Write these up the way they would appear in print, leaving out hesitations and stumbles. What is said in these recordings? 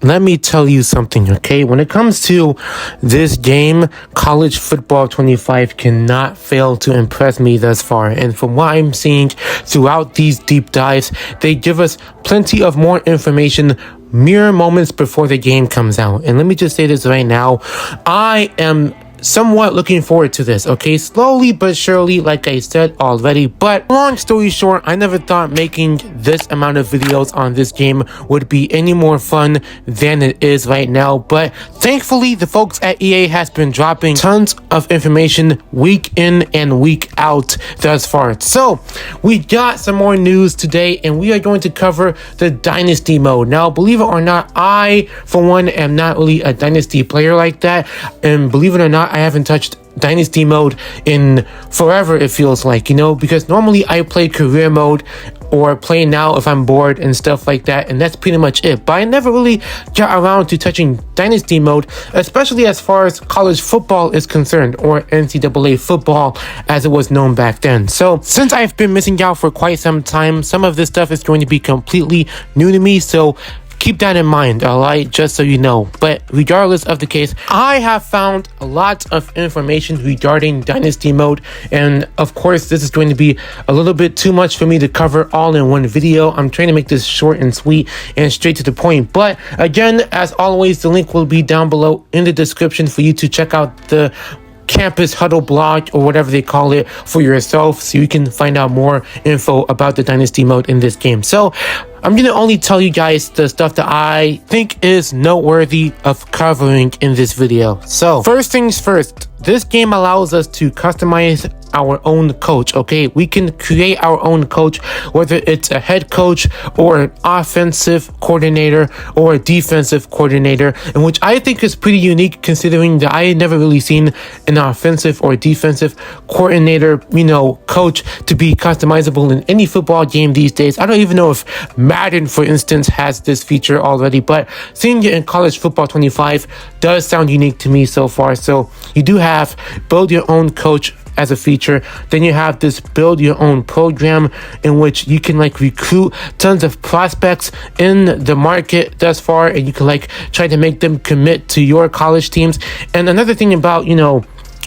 Let me tell you something, okay? When it comes to this game, College Football 25 cannot fail to impress me thus far. And from what I'm seeing throughout these deep dives, they give us plenty of more information mere moments before the game comes out. And let me just say this right now. I am somewhat looking forward to this, okay? Slowly but surely, like I said already. But long story short, I never thought making this amount of videos on this game would be any more fun than it is right now. But thankfully, the folks at EA has been dropping tons of information week in and week out thus far. So we got some more news today, and we are going to cover the Dynasty mode. Now, believe it or not, I, for one, am not really a Dynasty player like that. And believe it or not, I haven't touched Dynasty mode in forever, it feels like, you know, because normally I play career mode or play now if I'm bored and stuff like that, and that's pretty much it. But I never really got around to touching Dynasty mode, especially as far as college football is concerned, or NCAA football as it was known back then. So since I've been missing out for quite some time, some of this stuff is going to be completely new to me, so keep that in mind, alright, just so you know. But regardless of the case, I have found a lot of information regarding Dynasty mode, and of course this is going to be a little bit too much for me to cover all in one video. I'm trying to make this short and sweet and straight to the point. But again, as always, the link will be down below in the description for you to check out the campus huddle blog or whatever they call it for yourself, so you can find out more info about the Dynasty mode in this game. So I'm gonna only tell you guys the stuff that I think is noteworthy of covering in this video. So first things first, this game allows us to customize our own coach, okay? We can create our own coach, whether it's a head coach or an offensive coordinator or a defensive coordinator, and which I think is pretty unique considering that I had never really seen an offensive or defensive coordinator, you know, coach to be customizable in any football game these days. I don't even know if Madden, for instance, has this feature already, but seeing it in College Football 25 does sound unique to me so far. So you do have build your own coach as a feature. Then you have this build your own program, in which you can like recruit tons of prospects in the market thus far, and you can like try to make them commit to your college teams. And another thing about, you know,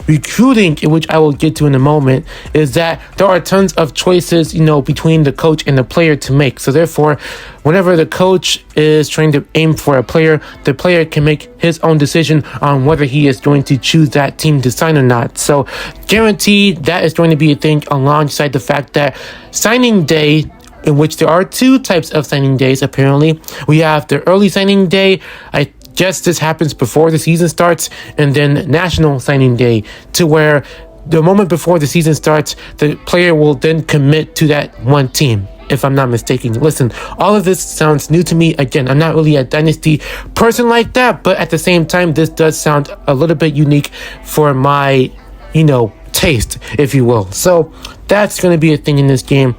recruiting, which I will get to in a moment, is that there are tons of choices, you know, between the coach and the player to make. So therefore, whenever the coach is trying to aim for a player, the player can make his own decision on whether he is going to choose that team to sign or not. So guaranteed that is going to be a thing, alongside the fact that signing day, in which there are two types of signing days apparently. We have the early signing day, I guess this happens before the season starts, and then National Signing Day, to where the moment before the season starts, the player will then commit to that one team, if I'm not mistaken. Listen, all of this sounds new to me. Again, I'm not really a Dynasty person like that, but at the same time, this does sound a little bit unique for my, you know, taste, if you will. So that's going to be a thing in this game.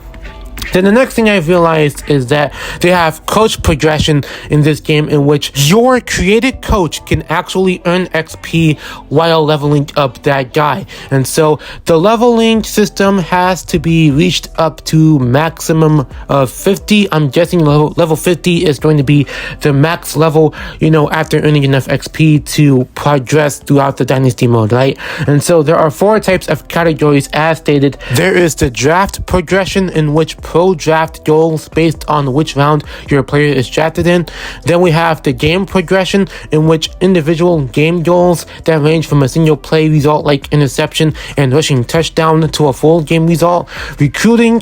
Then the next thing I realized is that they have coach progression in this game, in which your created coach can actually earn XP while leveling up that guy. And so the leveling system has to be reached up to maximum of 50. I'm guessing level 50 is going to be the max level, you know, after earning enough XP to progress throughout the Dynasty mode, right? And so there are 4 types of categories as stated. There is the draft progression, in which pro draft goals based on which round your player is drafted in. Then we have the game progression, in which individual game goals that range from a single play result like interception and rushing touchdown to a full game result. Recruiting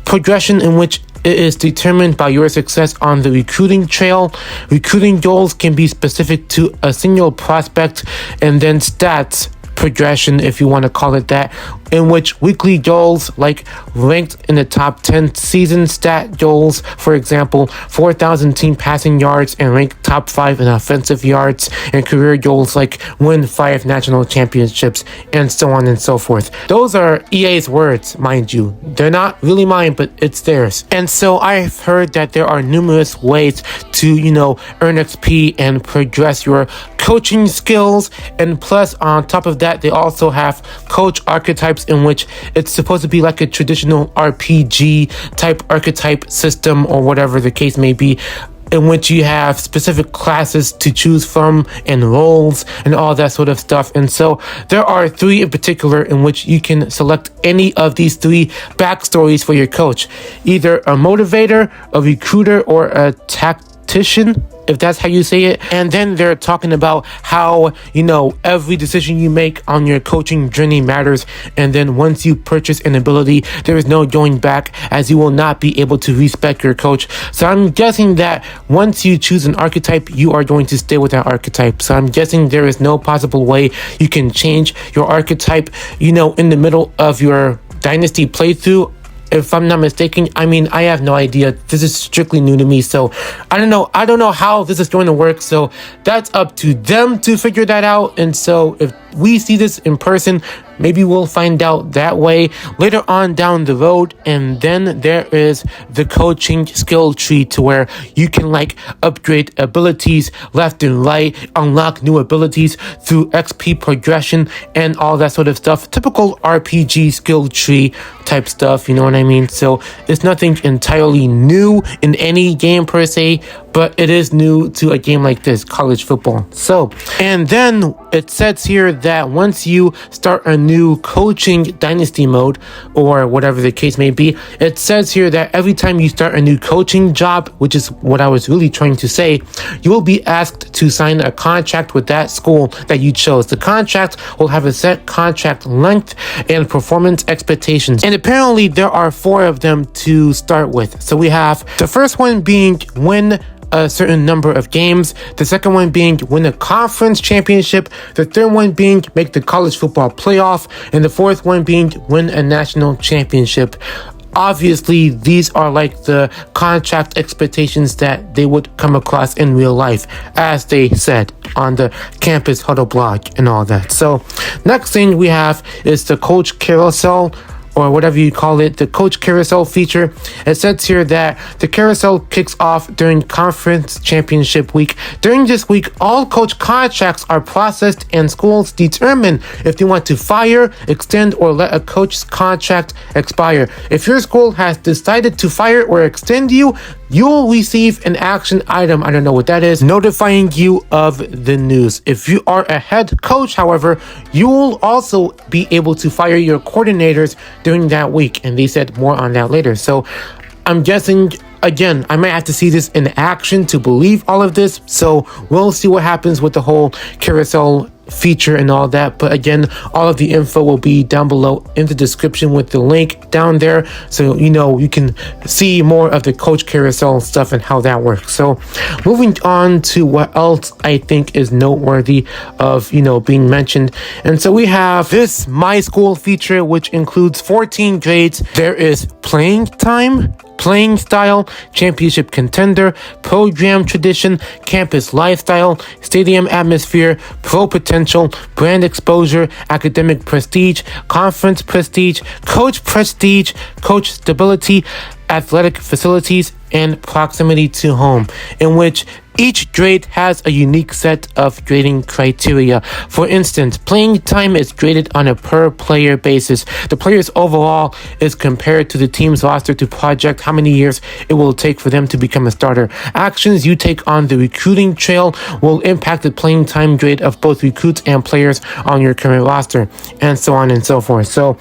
progression, in which it is determined by your success on the recruiting trail. Recruiting goals can be specific to a single prospect. And then stats progression, if you want to call it that, in which weekly goals like ranked in the top 10 season stat goals, for example 4,000 team passing yards and ranked top 5 in offensive yards, and career goals like win 5 national championships, and so on and so forth. Those are EA's words, mind you. They're not really mine, but it's theirs. And so I've heard that there are numerous ways to, you know, earn XP and progress your coaching skills. And plus, on top of that, they also have coach archetypes, in which it's supposed to be like a traditional RPG type archetype system, or whatever the case may be, in which you have specific classes to choose from and roles and all that sort of stuff. And so there are 3 in particular in which you can select any of these 3 backstories for your coach, either a motivator, a recruiter, or a tactician, if that's how you say it. And then they're talking about how, every decision you make on your coaching journey matters. And then once you purchase an ability, there is no going back, as you will not be able to respec your coach. So I'm guessing that once you choose an archetype, you are going to stay with that archetype. So I'm guessing there is no possible way you can change your archetype, in the middle of your Dynasty playthrough. If I'm not mistaken, I have no idea. This is strictly new to me, so I don't know how this is going to work. So that's up to them to figure that out. And so if we see this in person, maybe we'll find out that way later on down the road. And then there is the coaching skill tree, to where you can upgrade abilities left and right, unlock new abilities through XP progression and all that sort of stuff. Typical RPG skill tree type stuff, you know what I mean? So it's nothing entirely new in any game per se, but it is new to a game like this, college football. So, and then it says here that once you start a new coaching Dynasty mode, or whatever the case may be, it says here that every time you start a new coaching job, which is what I was really trying to say, you will be asked to sign a contract with that school that you chose. The contract will have a set contract length and performance expectations. And apparently there are 4 of them to start with. So we have the first one being win a certain number of games, the second one being win a conference championship, the third one being make the college football playoff, and the fourth one being win a national championship. Obviously, these are the contract expectations that they would come across in real life, as they said on the campus huddle blog and all that. So next thing we have is the coach carousel, or whatever you call it, the coach carousel feature. It says here that the carousel kicks off during conference championship week. During this week, all coach contracts are processed and schools determine if they want to fire, extend, or let a coach's contract expire. If your school has decided to fire or extend you, you'll receive an action item, I don't know what that is, notifying you of the news. If you are a head coach, however, you'll also be able to fire your coordinators during that week. And they said more on that later. So I'm guessing, again, I might have to see this in action to believe all of this. So we'll see what happens with the whole carousel feature and all that. But again, all of the info will be down below in the description with the link down there, so you can see more of the coach carousel stuff and how that works. So moving on to what else I think is noteworthy of being mentioned. And so we have this My School feature, which includes 14 grades. There is playing time, playing style, championship contender, program tradition, campus lifestyle, stadium atmosphere, pro potential, brand exposure, academic prestige, conference prestige, coach stability, athletic facilities, and proximity to home, in which each grade has a unique set of grading criteria. For instance, playing time is graded on a per player basis. The player's overall is compared to the team's roster to project how many years it will take for them to become a starter. Actions you take on the recruiting trail will impact the playing time grade of both recruits and players on your current roster, and so on and so forth. So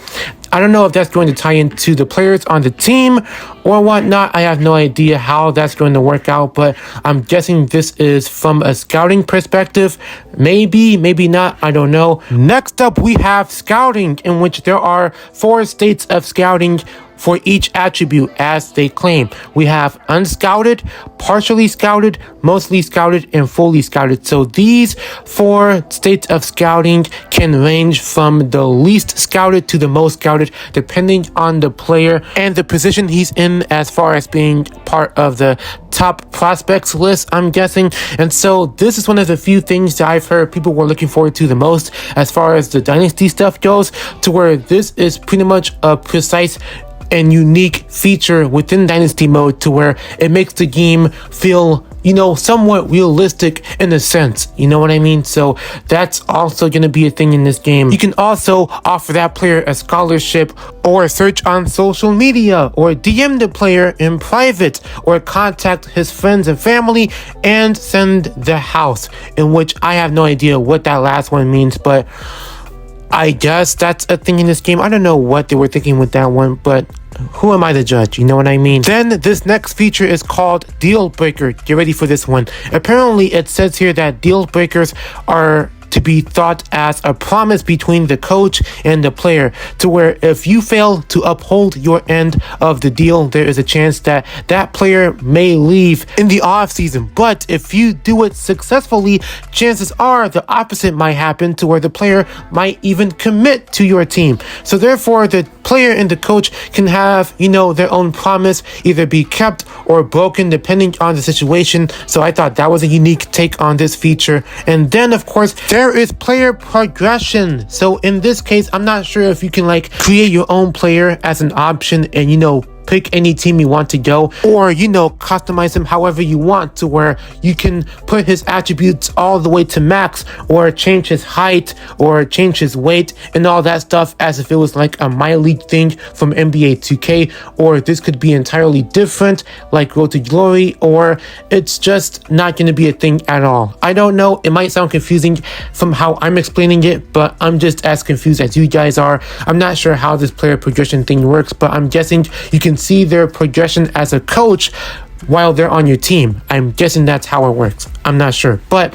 I don't know if that's going to tie into the players on the team or whatnot. I have no idea how that's going to work out, but I'm guessing this is from a scouting perspective. Maybe, maybe not. I don't know. Next up, we have scouting, in which there are 4 states of scouting for each attribute as they claim. We have unscouted, partially scouted, mostly scouted, and fully scouted. So these 4 states of scouting can range from the least scouted to the most scouted, depending on the player and the position he's in, as far as being part of the top prospects list, I'm guessing. And so this is one of the few things that I've heard people were looking forward to the most as far as the Dynasty stuff goes, to where this is pretty much a precise and unique feature within Dynasty mode, to where it makes the game feel somewhat realistic in a sense. You know what I mean? So that's also going to be a thing in this game. You can also offer that player a scholarship, or search on social media, or DM the player in private, or contact his friends and family and send the house, in which I have no idea what that last one means, but I guess that's a thing in this game. I don't know what they were thinking with that one, but who am I to judge? You know what I mean? Then this next feature is called Deal Breaker. Get ready for this one. Apparently, it says here that deal breakers are to be thought as a promise between the coach and the player, to where if you fail to uphold your end of the deal, there is a chance that that player may leave in the off season. But if you do it successfully, chances are the opposite might happen, to where the player might even commit to your team. So therefore, the player and the coach can have, their own promise either be kept or broken depending on the situation. So I thought that was a unique take on this feature. And then of course, there is player progression. So in this case, I'm not sure if you can create your own player as an option and pick any team you want to go, or customize him however you want, to where you can put his attributes all the way to max, or change his height, or change his weight and all that stuff, as if it was like a My League thing from NBA 2K. Or this could be entirely different, like Road to Glory, or it's just not going to be a thing at all. I don't know, it might sound confusing from how I'm explaining it, but I'm just as confused as you guys are. I'm not sure how this player progression thing works, but I'm guessing you can see their progression as a coach while they're on your team. I'm guessing that's how it works. I'm not sure, but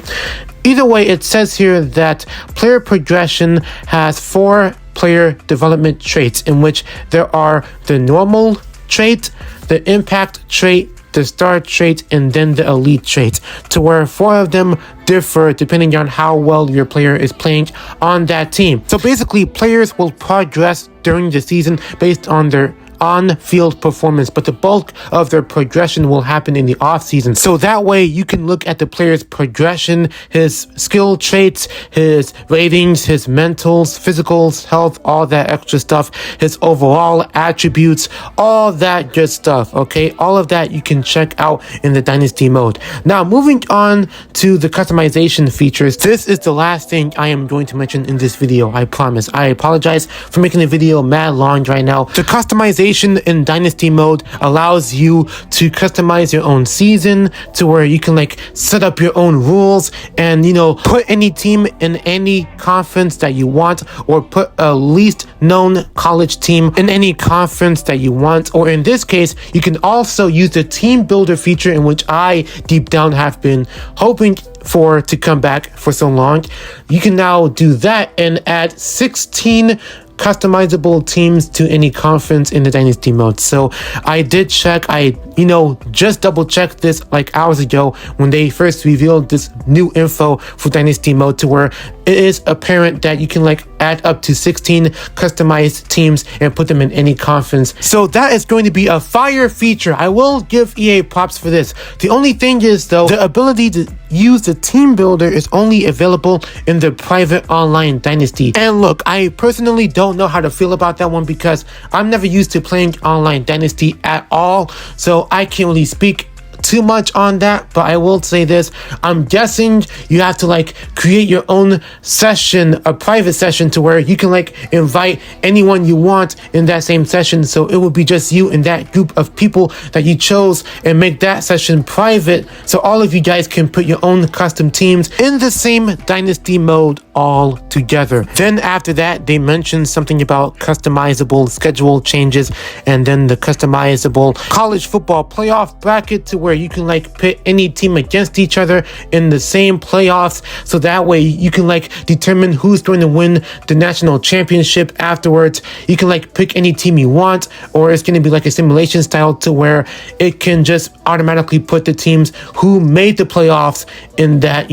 either way, it says here that player progression has 4 player development traits, in which there are the normal trait, the impact trait, the star trait, and then the elite trait, to where 4 of them differ depending on how well your player is playing on that team. So basically, players will progress during the season based on their on-field performance, but the bulk of their progression will happen in the off-season. So that way you can look at the player's progression, his skill traits, his ratings, his mentals, physicals, health, all that extra stuff, his overall attributes, all that good stuff, okay? All of that you can check out in the Dynasty mode. Now, moving on to the customization features. This is the last thing I am going to mention in this video, I promise. I apologize for making the video mad long right now. The customization in Dynasty mode allows you to customize your own season, to where you can set up your own rules and put any team in any conference that you want, or put a least known college team in any conference that you want. Or in this case, you can also use the team builder feature, in which I deep down have been hoping for to come back for so long. You can now do that and add 16 customizable teams to any conference in the Dynasty mode. So I did check, I just double checked this hours ago when they first revealed this new info for Dynasty mode, to where it is apparent that you can add up to 16 customized teams and put them in any conference. So that is going to be a fire feature. I will give EA props for this. The only thing is though, the ability to use the team builder is only available in the private online Dynasty. And look, I personally don't know how to feel about that one, because I'm never used to playing online Dynasty at all, so I can't really speak too much on that. But I will say this, I'm guessing you have to create your own session, a private session, to where you can invite anyone you want in that same session. So it will be just you and that group of people that you chose, and make that session private, so all of you guys can put your own custom teams in the same Dynasty mode all together. Then after that, they mentioned something about customizable schedule changes, and then the customizable college football playoff bracket, to where you can pit any team against each other in the same playoffs, so that way you can determine who's going to win the national championship afterwards. You can pick any team you want, or it's going to be a simulation style, to where it can just automatically put the teams who made the playoffs in that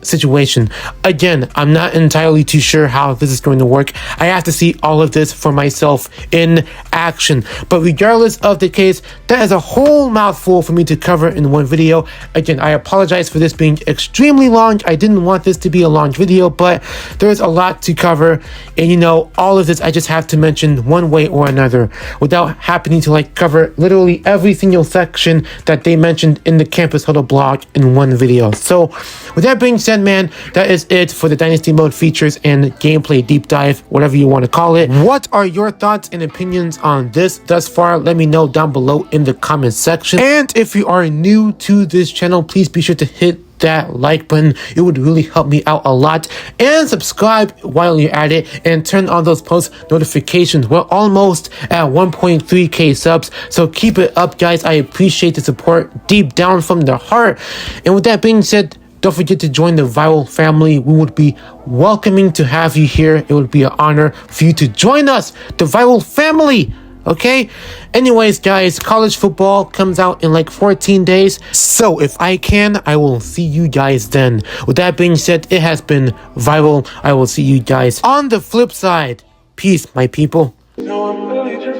situation. Again, I'm not entirely too sure how this is going to work. I have to see all of this for myself in action. But regardless of the case, that is a whole mouthful for me to cover in one video. Again, I apologize for this being extremely long. I didn't want this to be a long video, but there's a lot to cover. And you know, all of this I just have to mention one way or another without happening to like cover literally every single section that they mentioned in the Campus Huddle blog in one video. So with that being said, man, that is it for the Dynasty Mode features and gameplay deep dive, whatever you want to call it. What are your thoughts and opinions on this thus far? Let me know down below in the comment section. And if you are new to this channel, please be sure to hit that like button. It would really help me out a lot. And subscribe while you're at it and turn on those post notifications. We're almost at 1.3k subs, so keep it up, guys. I appreciate the support deep down from the heart. And with that being said, don't forget to join the Viral family. We would be welcoming to have you here. It would be an honor for you to join us, the Viral family. Okay? Anyways, guys, college football comes out in like 14 days. So if I can, I will see you guys then. With that being said, it has been Viral. I will see you guys on the flip side. Peace, my people. No, I'm really